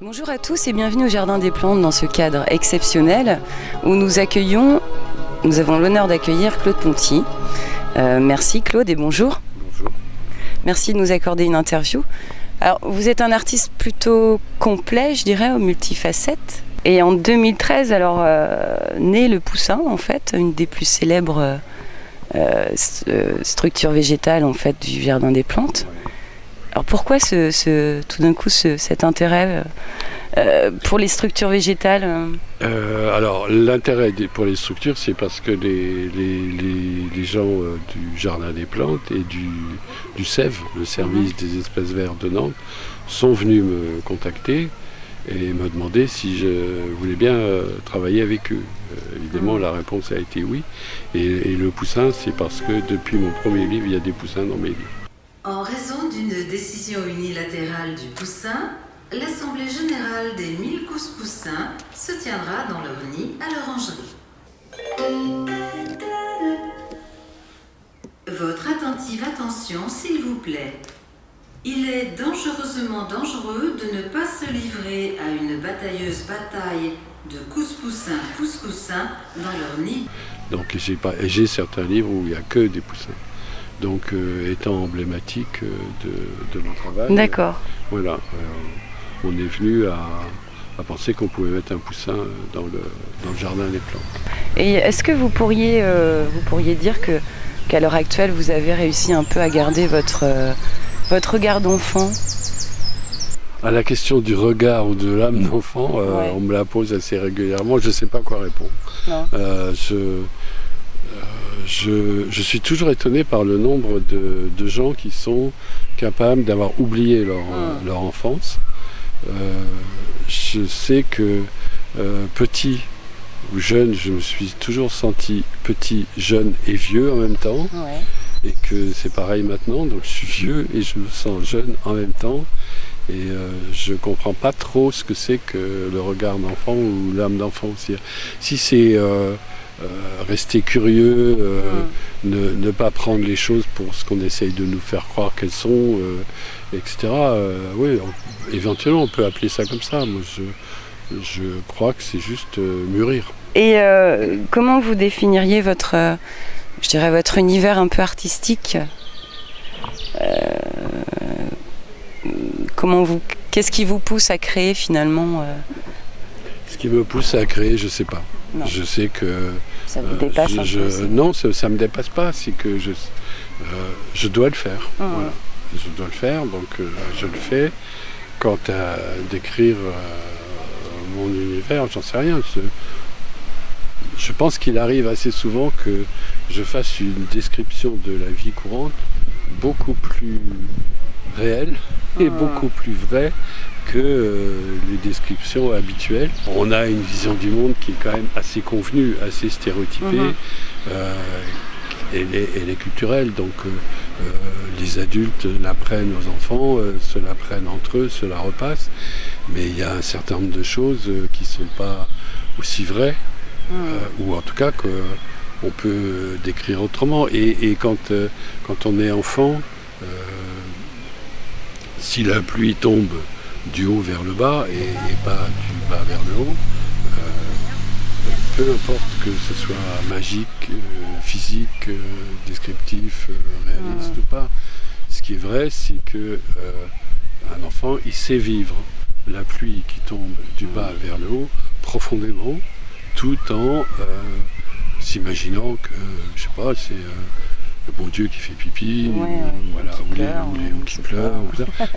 Bonjour à tous et bienvenue au Jardin des Plantes dans ce cadre exceptionnel où nous avons l'honneur d'accueillir Claude Ponty. Merci Claude et bonjour. Bonjour. Merci de nous accorder une interview. Alors, vous êtes un artiste plutôt complet, je dirais, aux multifacettes. Et en 2013, naît le Poussin, en fait, une des plus célèbres structures végétales en fait, du Jardin des Plantes. Alors pourquoi tout d'un coup cet intérêt pour les structures végétales Alors l'intérêt pour les structures, c'est parce que les gens du Jardin des Plantes et du SEV, le service des espaces verts de Nantes, sont venus me contacter et me demander si je voulais bien travailler avec eux. Évidemment, la réponse a été oui. Et le Poussin, c'est parce que depuis mon premier livre, il y a des poussins dans mes livres. En raison d'une décision unilatérale du Poussin, l'Assemblée générale des 1000 Poussins se tiendra dans leur nid à l'orangerie. Votre attentive attention, s'il vous plaît. Il est dangereusement dangereux de ne pas se livrer à une batailleuse bataille de poussins dans leur nid. Donc j'ai certains livres où il n'y a que des poussins. Donc étant emblématique de mon travail. D'accord. Voilà, on est venu à penser qu'on pouvait mettre un poussin dans le jardin des plantes. Et est-ce que vous pourriez dire qu'à l'heure actuelle, vous avez réussi un peu à garder votre regard d'enfant ? À la question du regard ou de l'âme d'enfant, on me la pose assez régulièrement, je ne sais pas quoi répondre. Non. Je suis toujours étonné par le nombre de gens qui sont capables d'avoir oublié leur enfance. Je sais que petit ou jeune, je me suis toujours senti petit, jeune et vieux en même temps. Ouais. Et que c'est pareil maintenant, donc je suis vieux et je me sens jeune en même temps. Et je ne comprends pas trop ce que c'est que le regard d'enfant ou l'âme d'enfant aussi. Si c'est rester curieux, ne pas prendre les choses pour ce qu'on essaye de nous faire croire qu'elles sont, etc. Oui, éventuellement on peut appeler ça comme ça. Moi, je crois que c'est juste mûrir. Et comment vous définiriez votre univers un peu artistique ? Qu'est-ce qui vous pousse à créer finalement Ce qui me pousse à créer, je ne sais pas. Non. Je sais que ça vous dépasse un peu. Non, ça ne me dépasse pas, c'est que je dois le faire. Voilà. Je dois le faire, donc je le fais. Quant à décrire mon univers, j'en sais rien. Je pense qu'il arrive assez souvent que je fasse une description de la vie courante beaucoup plus réelle et beaucoup plus vraie que les descriptions habituelles. On a une vision du monde qui est quand même assez convenue, assez stéréotypée. Elle est culturelle, donc les adultes l'apprennent aux enfants, se l'apprennent entre eux, se la repassent, mais il y a un certain nombre de choses qui ne sont pas aussi vraies, ou en tout cas qu'on peut décrire autrement. Et quand on est enfant, si la pluie tombe du haut vers le bas et pas du bas vers le haut, peu importe que ce soit magique, physique, descriptif, réaliste ou pas, ce qui est vrai, c'est que un enfant, il sait vivre la pluie qui tombe du bas vers le haut profondément, tout en s'imaginant que, je sais pas, c'est le bon Dieu qui fait pipi, ou qui pleure,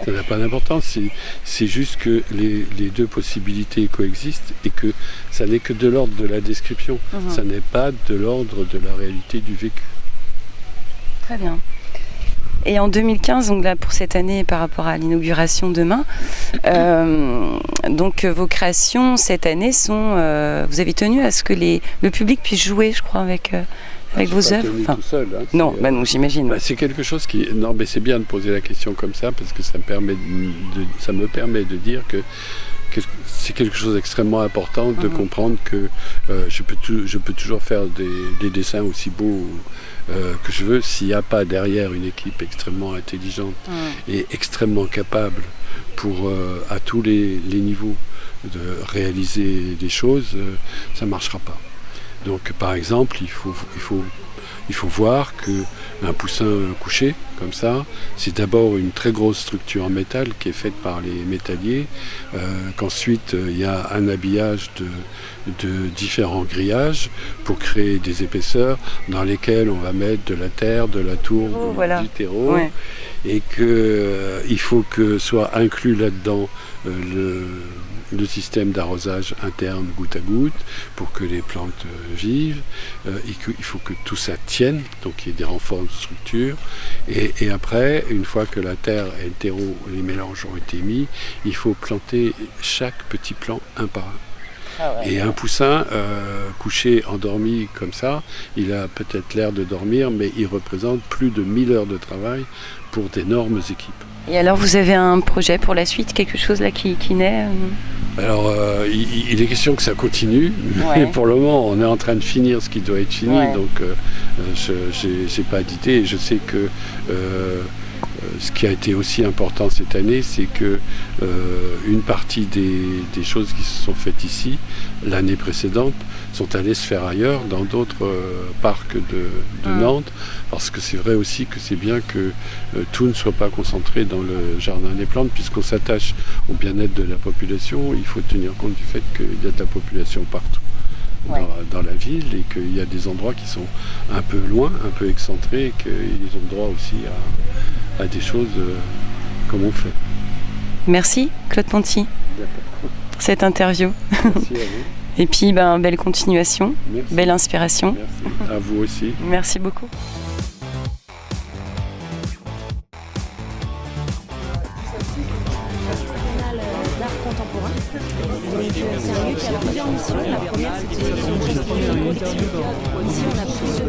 ça n'a pas d'importance. C'est juste que les deux possibilités coexistent et que ça n'est que de l'ordre de la description, ça n'est pas de l'ordre de la réalité du vécu. Très bien. Et en 2015, donc là pour cette année par rapport à l'inauguration demain, donc vos créations cette année sont, vous avez tenu à ce que le public puisse jouer, je crois, avec avec vos œuvres? Tout seul, hein, non, non, j'imagine. C'est quelque chose qui... Non, mais c'est bien de poser la question comme ça parce que ça me permet de dire que c'est quelque chose d'extrêmement important de comprendre que je peux toujours faire des dessins aussi beaux que je veux s'il n'y a pas derrière une équipe extrêmement intelligente et extrêmement capable pour à tous les niveaux de réaliser des choses, ça ne marchera pas. Donc par exemple, il faut voir qu'un poussin couché, comme ça, c'est d'abord une très grosse structure en métal qui est faite par les métalliers, qu'ensuite il y a un habillage de différents grillages pour créer des épaisseurs dans lesquelles on va mettre de la terre, de la tourbe, du terreau, et qu'il faut que soit inclus là-dedans le système d'arrosage interne goutte à goutte pour que les plantes vivent. Il faut que tout ça tienne, donc il y ait des renforts de structure. Et après, une fois que la terre et le terreau, les mélanges ont été mis, il faut planter chaque petit plant un par un. Et un poussin couché, endormi comme ça, il a peut-être l'air de dormir, mais il représente plus de 1000 heures de travail pour d'énormes équipes. Et alors vous avez un projet pour la suite, quelque chose là qui naît Alors il est question que ça continue, mais pour le moment on est en train de finir ce qui doit être fini, donc j'ai pas d'idée. Et je sais que ce qui a été aussi important cette année, c'est que une partie des choses qui se sont faites ici, l'année précédente, sont allées se faire ailleurs, dans d'autres parcs de Nantes, parce que c'est vrai aussi que c'est bien que tout ne soit pas concentré dans le jardin des plantes, puisqu'on s'attache au bien-être de la population, il faut tenir compte du fait qu'il y a de la population partout. Dans la ville, et qu'il y a des endroits qui sont un peu loin, un peu excentrés, et qu'ils ont droit aussi à des choses comme on fait. Merci Claude Ponty pour cette interview. Merci à vous. Et puis belle continuation, belle inspiration. Merci. À vous aussi. Merci beaucoup. D'art contemporain. Donc c'est un lieu qui a plusieurs missions. La première, c'est une collective. Ici, on a plusieurs